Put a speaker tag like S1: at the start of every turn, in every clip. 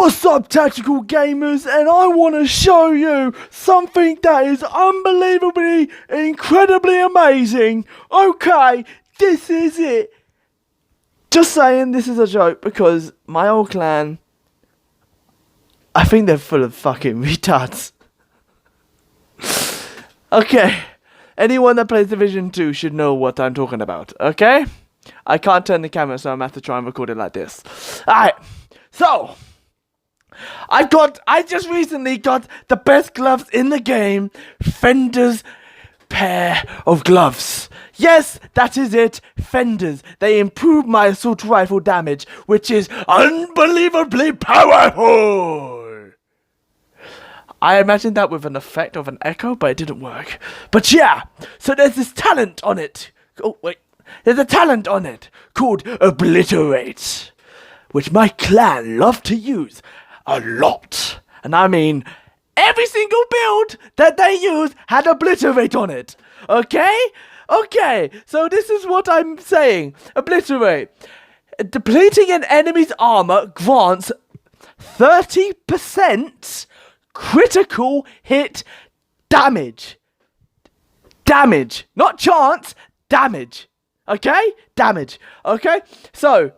S1: What's up, tactical gamers? And I want to show you something that is unbelievably, incredibly amazing. Okay, this is it. Just saying, this is a joke because my old clan, I think they're full of fucking retards. Okay, anyone that plays Division 2 should know what I'm talking about, okay? I can't turn the camera, so I'm going to have to try and record it like this. Alright, so I just recently got the best gloves in the game, Fender's pair of gloves. Yes, that is it, Fenders. They improve my assault rifle damage, which is unbelievably powerful. I imagined that with an effect of an echo, but it didn't work. But yeah, so there's this talent on it. Oh, wait. There's a talent on it called Obliterate, which my clan love to use a lot. And I mean, every single build that they use had Obliterate on it. Okay? Okay, so this is what I'm saying. Obliterate. Depleting an enemy's armor grants 30% critical hit damage. Damage. Not chance, damage. Okay? Damage. Okay? So,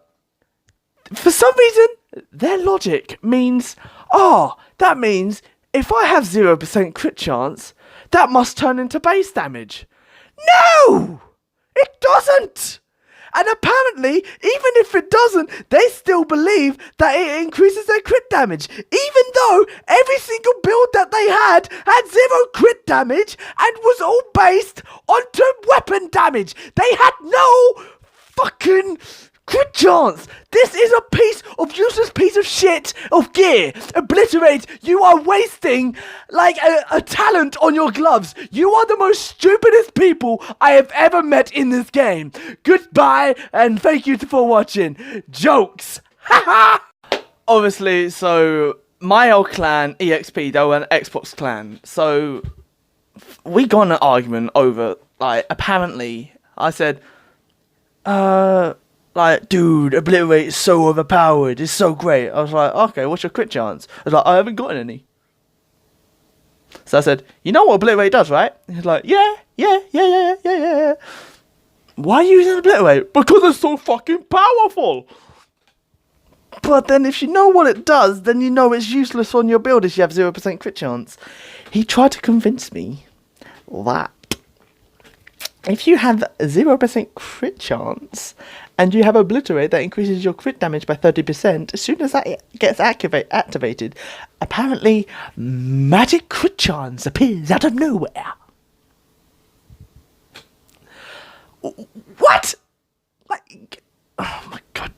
S1: for some reason, their logic means, that means if I have 0% crit chance, that must turn into base damage. No! It doesn't! And apparently, even if it doesn't, they still believe that it increases their crit damage. Even though every single build that they had 0 crit damage and was all based onto weapon damage. They had no fucking crit chance. This is a useless piece of shit of gear. Obliterate, you are wasting like a talent on your gloves. You are the most stupidest people I have ever met in this game. Goodbye and thank you for watching. Jokes. Haha. Obviously, so my old clan, EXP, they were an Xbox clan. So we got in an argument over, like, apparently I said, like, dude, Obliterate is so overpowered. It's so great. I was like, okay, what's your crit chance? I was like, I haven't gotten any. So I said, you know what Obliterate does, right? He's like, yeah. Why are you using Obliterate? Because it's so fucking powerful. But then if you know what it does, then you know it's useless on your build if you have 0% crit chance. He tried to convince me that if you have 0% crit chance and you have Obliterate that increases your crit damage by 30%, as soon as that gets activated, apparently magic crit chance appears out of nowhere. What? Like, oh my god.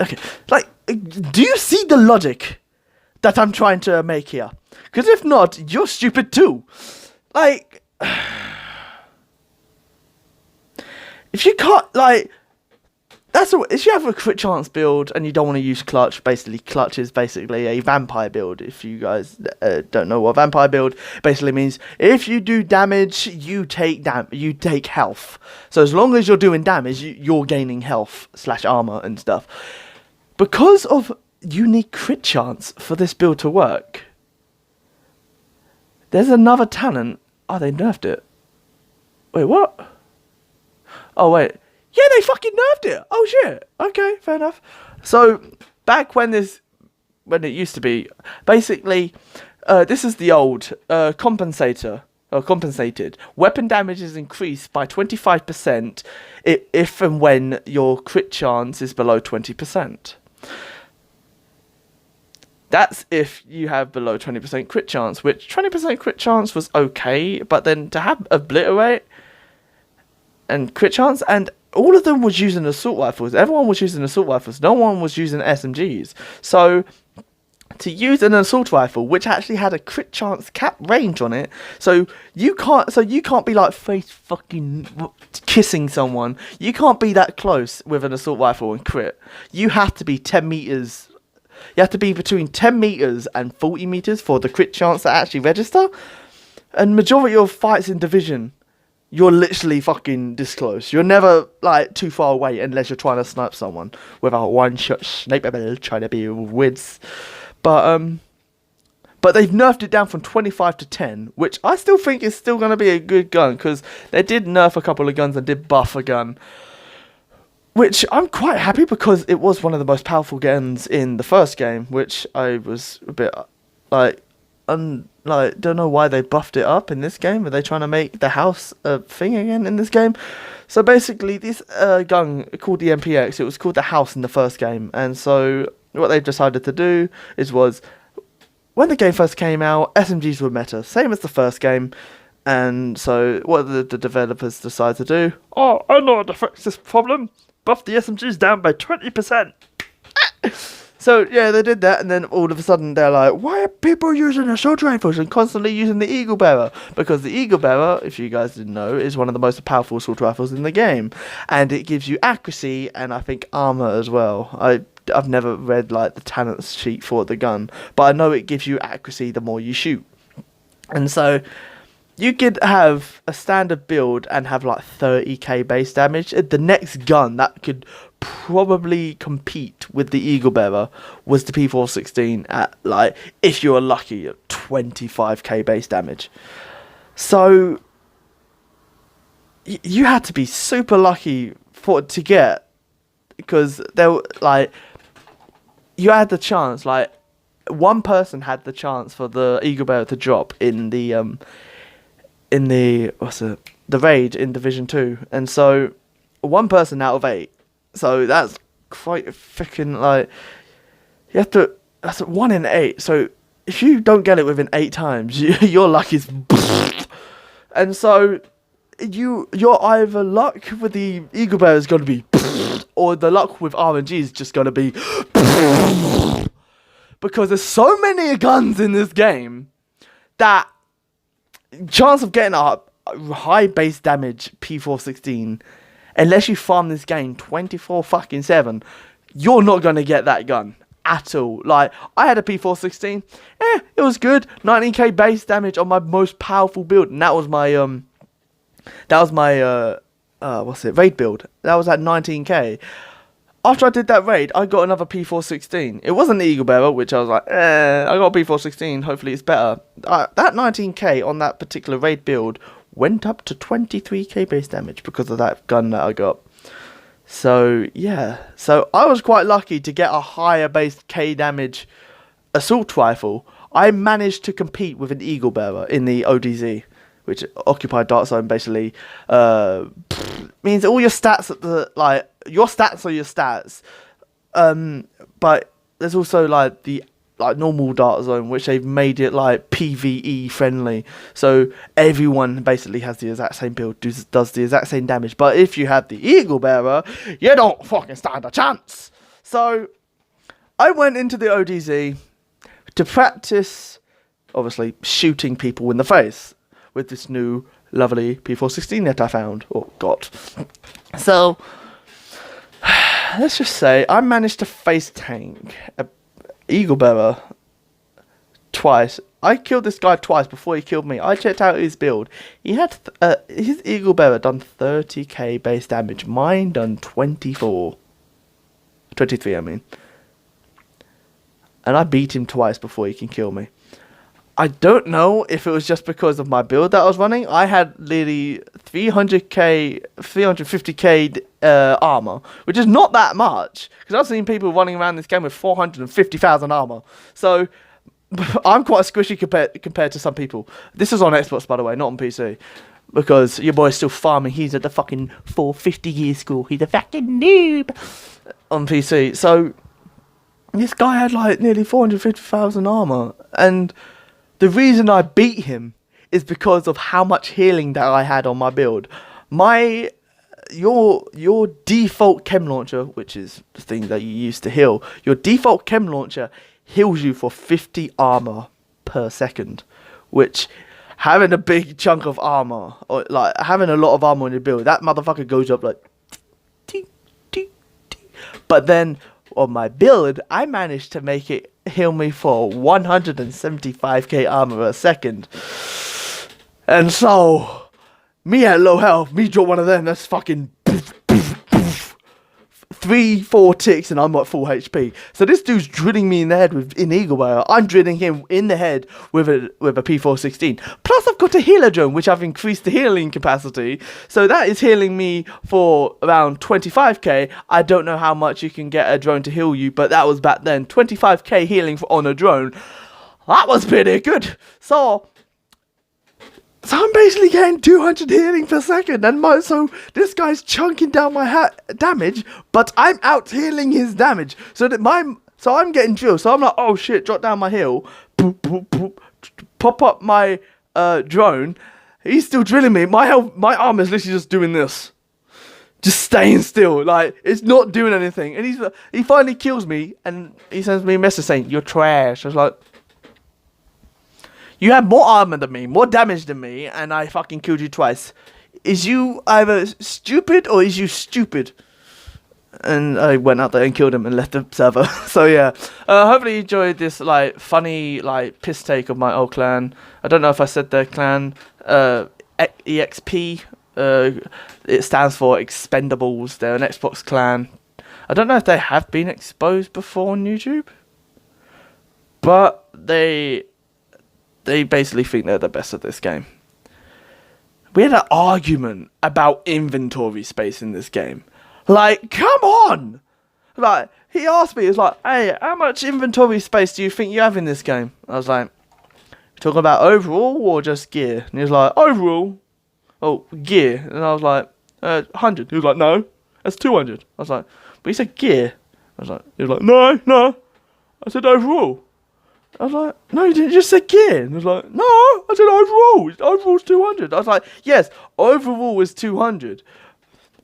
S1: Okay, like, do you see the logic that I'm trying to make here? Because if not, you're stupid too. Like, if you can't, like, if you have a crit chance build and you don't want to use clutch, basically clutch is basically a vampire build. If you guys don't know what vampire build basically means, if you do damage, you take health. So as long as you're doing damage, you're gaining health / armor and stuff. Because of unique crit chance for this build to work, there's another talent. Oh, they nerfed it. Wait, what? Oh, wait. Yeah, they fucking nerfed it. Oh, shit. Okay, fair enough. So, back when it used to be, basically, this is the old compensated. Weapon damage is increased by 25% if and when your crit chance is below 20%. That's if you have below 20% crit chance, which 20% crit chance was okay, but then to have Obliterate and crit chance, and all of them was using assault rifles. Everyone was using assault rifles. No one was using SMGs. So to use an assault rifle, which actually had a crit chance cap range on it, so you can't be like face fucking kissing someone. You can't be that close with an assault rifle and crit. You have to be 10 meters. You have to be between 10 meters and 40 meters for the crit chance to actually register. And majority of fights in Division you're literally fucking this close. You're never like too far away unless you're trying to snipe someone with a one-shot sniper trying to be wits. But they've nerfed it down from 25 to 10, which I still think is still going to be a good gun, because they did nerf a couple of guns and did buff a gun, which I'm quite happy, because it was one of the most powerful guns in the first game, which I was a bit don't know why they buffed it up in this game. Are they trying to make the house a thing again in this game? So basically, this gun called the MPX, it was called the house in the first game, and so what they've decided to do was when the game first came out, SMGs were meta, same as the first game, and so what did the developers decide to do? Oh, I know how to fix this problem. Buff the SMGs down by 20%. So yeah, they did that, and then all of a sudden they're like, why are people using assault rifles and constantly using the Eagle Bearer? Because the Eagle Bearer, if you guys didn't know, is one of the most powerful assault rifles in the game, and it gives you accuracy and I think armor as well. I've never read like the talents sheet for the gun, but I know it gives you accuracy the more you shoot. And so you could have a standard build and have like 30k base damage. The next gun that could probably compete with the Eagle Bearer was the P416 at, like, if you were lucky, at 25k base damage. So you had to be super lucky to get, because there were like, you had the chance, like, one person had the chance for the Eagle Bearer to drop in the raid in Division 2, and so one person out of 8, so that's quite freaking, like, that's 1 in 8, so if you don't get it within 8 times, your luck is and so your either luck with the Eagle Bearer is going to be or the luck with RNG is just going to be because there's so many guns in this game that chance of getting a high base damage P416, unless you farm this game 24/7, you're not going to get that gun at all. Like, I had a P416, it was good, 19k base damage on my most powerful build, and that was my raid build. That was at 19k. After I did that raid, I got another P416. It wasn't the Eagle Bearer, which I was like, I got a P416, hopefully it's better. That 19k on that particular raid build went up to 23k base damage because of that gun that I got. So, yeah. So, I was quite lucky to get a higher base K damage assault rifle. I managed to compete with an Eagle Bearer in the ODZ, which occupied dart zone basically means all your stats your stats are your stats, but there's also like the normal dart zone, which they've made it like PvE friendly, so everyone basically has the exact same build, does the exact same damage. But if you have the Eagle Bearer, you don't fucking stand a chance. So I went into the ODZ to practice, obviously, shooting people in the face with this new lovely P416 that I found, or got. So, let's just say I managed to face tank a Eagle Bearer twice. I killed this guy twice before he killed me. I checked out his build. He had his Eagle Bearer done 30k base damage. Mine done 23 I mean. And I beat him twice before he can kill me. I don't know if it was just because of my build that I was running. I had literally 350k armor, which is not that much, because I've seen people running around this game with 450,000 armor. So I'm quite squishy compared to some people. This is on Xbox, by the way, not on PC, because your boy's still farming. He's at the fucking 450-year school. He's a fucking noob on PC. So this guy had like nearly 450,000 armor, and the reason I beat him is because of how much healing that I had on my build. Your default chem launcher, which is the thing that you use to heal, your default chem launcher heals you for 50 armor per second, which, having a big chunk of armor, or like having a lot of armor on your build, that motherfucker goes up like ding, ding, ding. But then on my build, I managed to make it heal me for 175k armor a second. And so Me at low health, me drop one of them, that's fucking 3-4 ticks and I'm at full HP. So this dude's drilling me in the head with an eagle wire. I'm drilling him in the head with a P416. Plus I've got a healer drone, which I've increased the healing capacity. So that is healing me for around 25k. I don't know how much you can get a drone to heal you, but that was back then. 25k healing on a drone. That was pretty good. So I'm basically getting 200 healing per second, and so this guy's chunking down my damage, but I'm out healing his damage. So I'm getting drilled. So I'm like, oh shit, drop down my heal, boop, boop, boop, pop up my drone. He's still drilling me. My arm is literally just doing this, just staying still, like it's not doing anything. And he finally kills me, and he sends me a message saying, "You're trash." I was like, you have more armor than me, more damage than me, and I fucking killed you twice. Is you either stupid or is you stupid? And I went out there and killed him and left the server. So yeah, hopefully you enjoyed this like funny like piss take of my old clan. I don't know if I said their clan. EXP. It stands for Expendables. They're an Xbox clan. I don't know if they have been exposed before on YouTube, but they basically think they're the best at this game. We had an argument about inventory space in this game. Like, come on! Like, he asked me, he was like, hey, how much inventory space do you think you have in this game? I was like, talking about overall or just gear? And he was like, overall. Oh, gear. And I was like, 100. He was like, no, that's 200. I was like, but he said gear. I was like, he was like, no. I said overall. I was like, no, you didn't just say gear. And he was like, no, I said overall. Overall's 200. I was like, yes, overall is 200.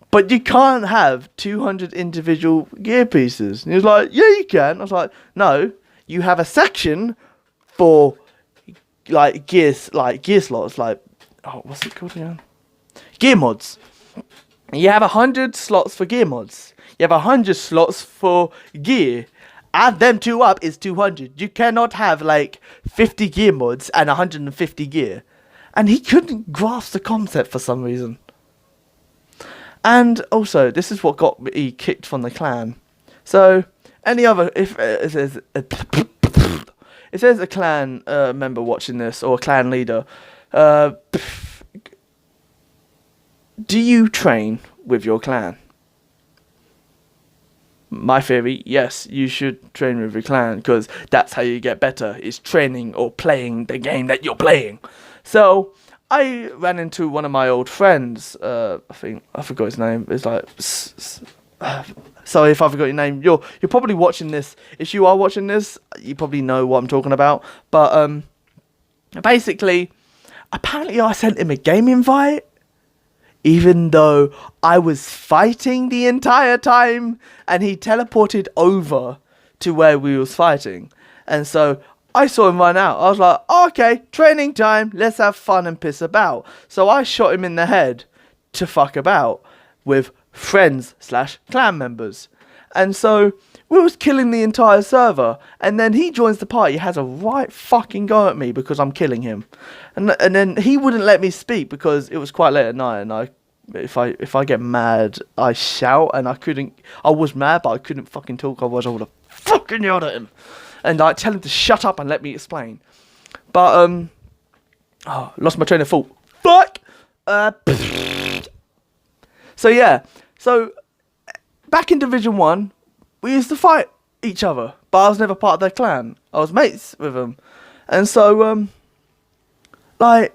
S1: But you can't have 200 individual gear pieces. And he was like, yeah, you can. I was like, no, you have a section for like gear slots, like, oh, what's it called again? Gear mods. You have 100 slots for gear mods. You have 100 slots for gear. Add them two up is 200. You cannot have like 50 gear mods and 150 gear. And he couldn't grasp the concept for some reason. And also, this is what got me kicked from the clan. So, if there's a clan member watching this, or a clan leader, do you train with your clan? My theory, yes, you should train with your clan, because that's how you get better, is training or playing the game that you're playing. So, I ran into one of my old friends, I forgot his name, it's like, sorry if I forgot your name, you're probably watching this. If you are watching this, you probably know what I'm talking about, but, basically, apparently I sent him a game invite, even though I was fighting the entire time, and he teleported over to where we was fighting. And so I saw him run out. I was like, oh, okay, training time, let's have fun and piss about. So I shot him in the head to fuck about with friends/clan members. And so we was killing the entire server, and then he joins the party, has a right fucking go at me because I'm killing him. And then he wouldn't let me speak because it was quite late at night, and if I get mad, I shout, and I was mad, but I couldn't fucking talk, otherwise I would have fucking yelled at him. And like tell him to shut up and let me explain. But lost my train of thought. Fuck! So yeah. So back in Division 1, we used to fight each other, but I was never part of their clan. I was mates with them. And so like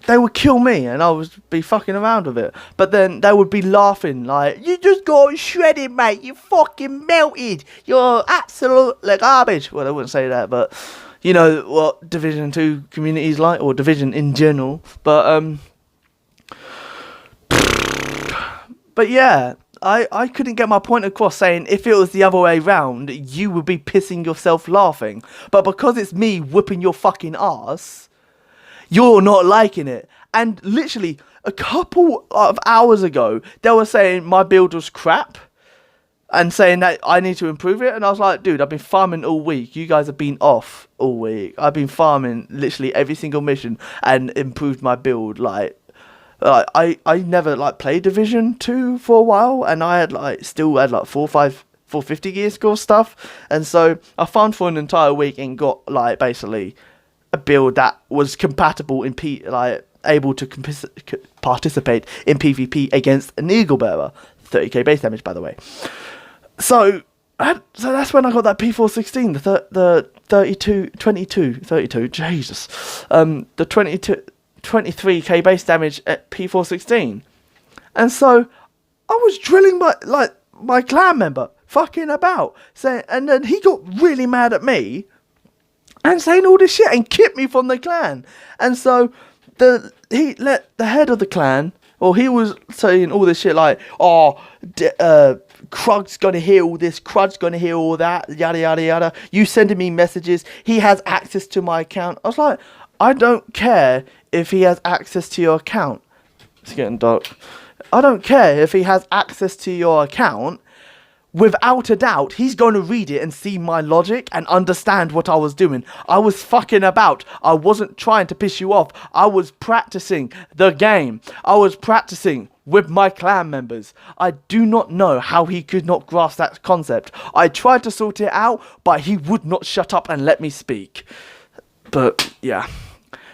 S1: they would kill me and I would be fucking around with it. But then they would be laughing like, you just got shredded, mate. You fucking melted. You're absolute garbage. Well, they wouldn't say that, but you know what Division 2 community is like, or Division in general. But yeah, I couldn't get my point across saying if it was the other way round, you would be pissing yourself laughing. But because it's me whipping your fucking ass, you're not liking it. And literally a couple of hours ago, they were saying my build was crap. and saying that I need to improve it. And I was like, dude, I've been farming all week. You guys have been off all week. I've been farming literally every single mission and improved my build. Like I never like played Division 2 for a while, and I had still had 450 gear score stuff. And so I farmed for an entire week and got basically a build that was compatible in able to participate in PvP against an Eagle Bearer. 30k base damage, by the way. So that's when I got that P416, the 32, Jesus, the 23k base damage at P416, and so I was drilling my clan member fucking about, and then he got really mad at me and saying all this shit and kicked me from the clan, and so he let the head of the clan. Well, he was saying all this shit Krug's gonna hear all this, Crud's gonna hear all that, yada yada yada. You sending me messages, he has access to my account. I was like, I don't care if he has access to your account. It's getting dark. I don't care if he has access to your account. Without a doubt, he's going to read it and see my logic and understand what I was doing. I was fucking about. I wasn't trying to piss you off. I was practicing the game. I was practicing with my clan members. I do not know how he could not grasp that concept. I tried to sort it out, but he would not shut up and let me speak. But, yeah.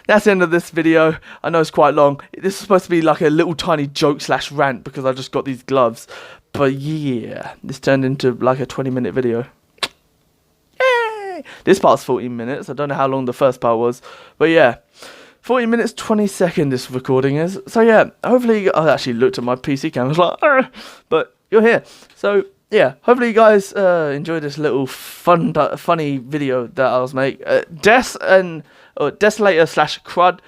S1: That's the end of this video. I know it's quite long. This is supposed to be like a little tiny joke / rant because I just got these gloves. But yeah, this turned into like a 20-minute video. Yay! This part's 14 minutes. I don't know how long the first part was. But yeah, 40 minutes, 20 seconds this recording is. So yeah, hopefully, I actually looked at my PC camera. I was like, argh! But you're here. So yeah, hopefully you guys enjoyed this little funny video that I was making. Desolator / Crud.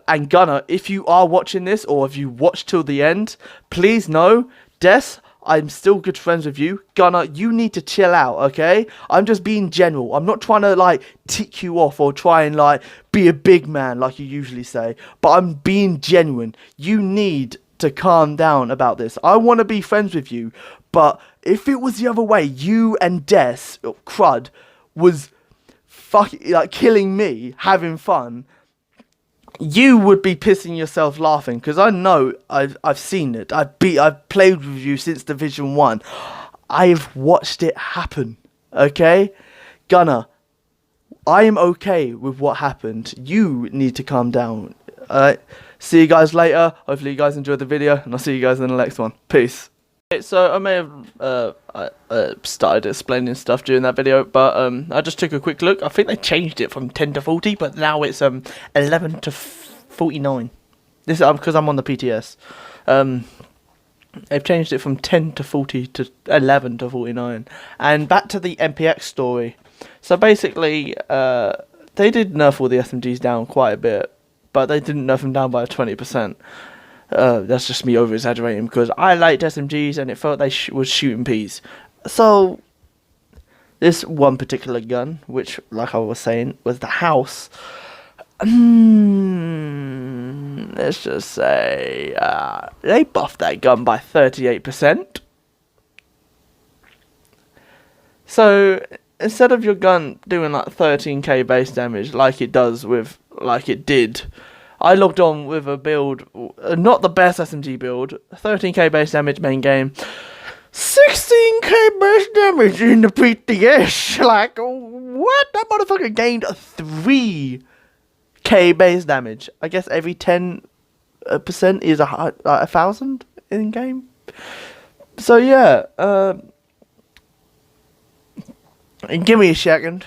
S1: And Gunner, if you are watching this or if you watched till the end, please know, Des, I'm still good friends with you. Gunner, you need to chill out, okay? I'm just being general. I'm not trying to tick you off or try and be a big man like you usually say, but I'm being genuine. You need to calm down about this. I want to be friends with you, but if it was the other way, you and Des, Crud, was fucking killing me, having fun, you would be pissing yourself laughing, because I know I've seen it. I've played with you since Division 1. I've watched it happen. Okay? Gunner, I am okay with what happened. You need to calm down. Alright? See you guys later. Hopefully you guys enjoyed the video, and I'll see you guys in the next one. Peace. So I may have started explaining stuff during that video, but I just took a quick look. I think they changed it from 10 to 40, but now it's 11 to 49. This is because I'm on the PTS. They've changed it from 10 to 40 to 11 to 49. And back to the MPX story. So basically, they did nerf all the SMGs down quite a bit, but they didn't nerf them down by 20%. That's just me over exaggerating because I liked SMGs and it felt they was shooting peas. So this one particular gun, which like I was saying was the house, let's just say they buffed that gun by 38%. So instead of your gun doing 13k base damage like it did, I logged on with a build, not the best SMG build, 13k base damage main game, 16k base damage in the PTS. What? That motherfucker gained 3k base damage. I guess every 10% is 1,000 in game. So yeah, give me a second.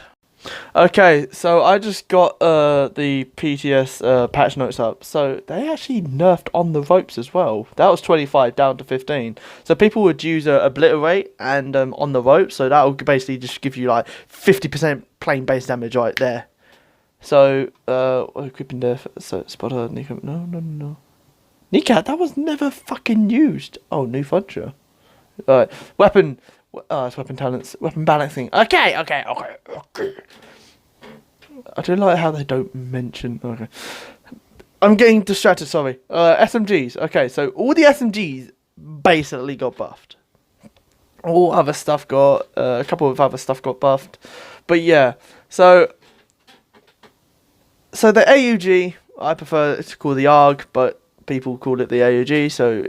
S1: Okay, so I just got the PTS patch notes up. So they actually nerfed on the ropes as well. That was 25 down to 15. So people would use obliterate and on the ropes. So that would basically just give you 50% plain base damage right there. So equipping death. So spotter, kneecap. No. Kneecap. That was never fucking used. Oh, new function. Alright, weapon. It's weapon talents, weapon balancing. Okay. I do like how they don't mention. Okay, I'm getting distracted. Sorry. SMGs. Okay, so all the SMGs basically got buffed. All other stuff got a couple of other stuff got buffed, but yeah. So the AUG, I prefer to call the ARG, but people call it the AUG. So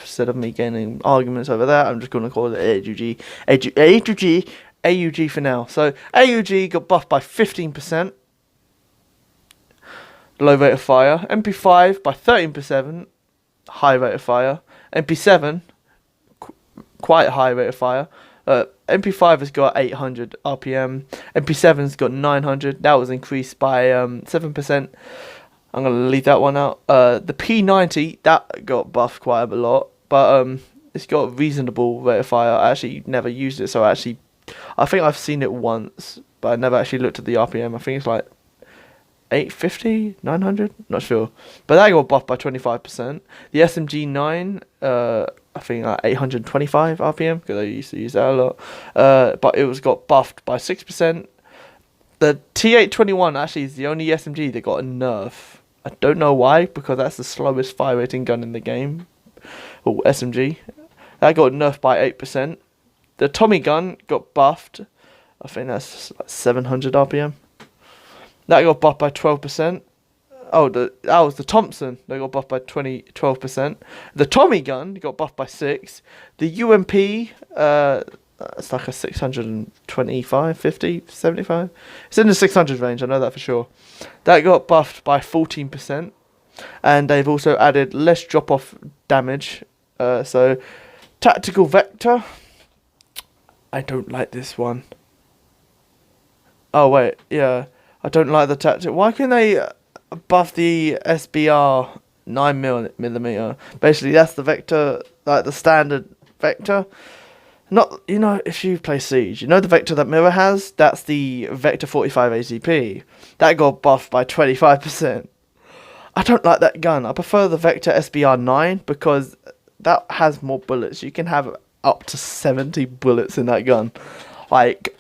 S1: instead of me getting arguments over that, I'm just going to call it AUG, AUG for now. So AUG got buffed by 15%. Low rate of fire. MP5 by 13%. High rate of fire. MP7, quite a high rate of fire. MP5 has got 800 RPM. MP7's got 900. That was increased by 7%. I'm going to leave that one out. The P90, that got buffed quite a lot. But it's got a reasonable rate of fire. I actually never used it, so I think I've seen it once, but I never actually looked at the RPM. I think it's like 850, 900, not sure. But that got buffed by 25%. The SMG9, I think like 825 RPM, because I used to use that a lot. But it was got buffed by 6%. The T821 actually is the only SMG that got a nerf. I don't know why, because that's the slowest fire rating gun in the game. Or SMG. That got nerfed by 8%. The Tommy gun got buffed. I think that's like 700 RPM. That got buffed by 12%. Oh, that was the Thompson. They got buffed by 12%. The Tommy gun got buffed by 6. The UMP, it's like a 625, 50, 75. It's in the 600 range, I know that for sure. That got buffed by 14%. And they've also added less drop-off damage. So, Tactical Vector. I don't like this one. Oh, wait, yeah. I don't like the tactic. Why can they buff the SBR 9mm? Basically, that's the vector, like the standard vector. Not, you know, if you play Siege, you know the vector that Mirror has? That's the Vector 45 ACP. That got buffed by 25%. I don't like that gun. I prefer the Vector SBR 9 because that has more bullets. You can have up to 70 bullets in that gun. Like,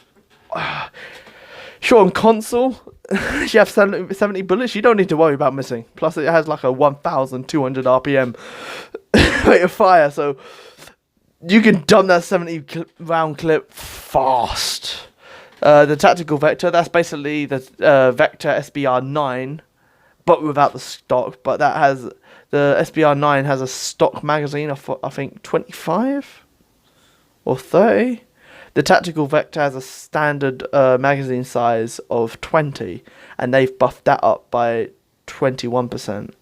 S1: sure, on console, if you have 70 bullets, you don't need to worry about missing. Plus, it has like a 1,200 RPM rate of fire, so you can dump that 70 round clip fast. The Tactical Vector, that's basically the Vector SBR 9, but without the stock. But that has, the SBR 9 has a stock magazine of, I think, 25 or 30. The Tactical Vector has a standard magazine size of 20, and they've buffed that up by 21%.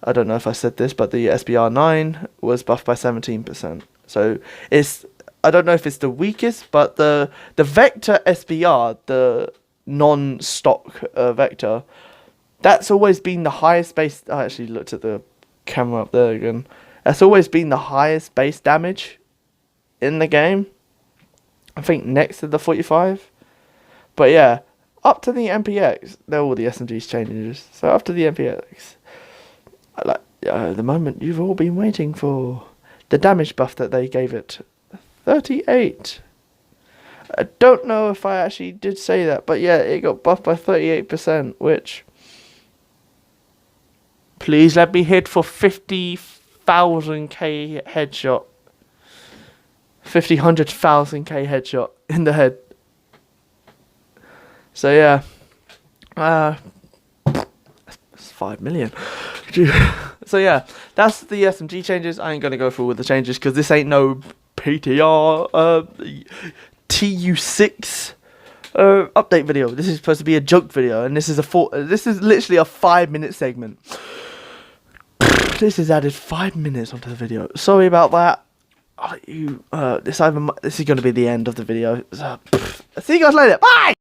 S1: I don't know if I said this, but the SBR 9 was buffed by 17%. So I don't know if it's the weakest, but the Vector SBR, the non-stock Vector, that's always been the highest base. I actually looked at the camera up there again. That's always been the highest base damage in the game. I think next to the 45. But yeah, up to the MPX, they're all the SMG's changes. So up to the MPX, the moment you've all been waiting for, the damage buff that they gave it, 38. I don't know if I actually did say that, but yeah, it got buffed by 38%, which, please let me hit for 50,000k headshot. 100,000k headshot in the head. So yeah, that's 5 million. So yeah, that's the SMG changes. I ain't gonna go through all the changes because this ain't no PTR TU6 update video. This is supposed to be a joke video, and this is literally a 5-minute segment. This has added 5 minutes onto the video. Sorry about that. This is going to be the end of the video. See you guys later. Bye!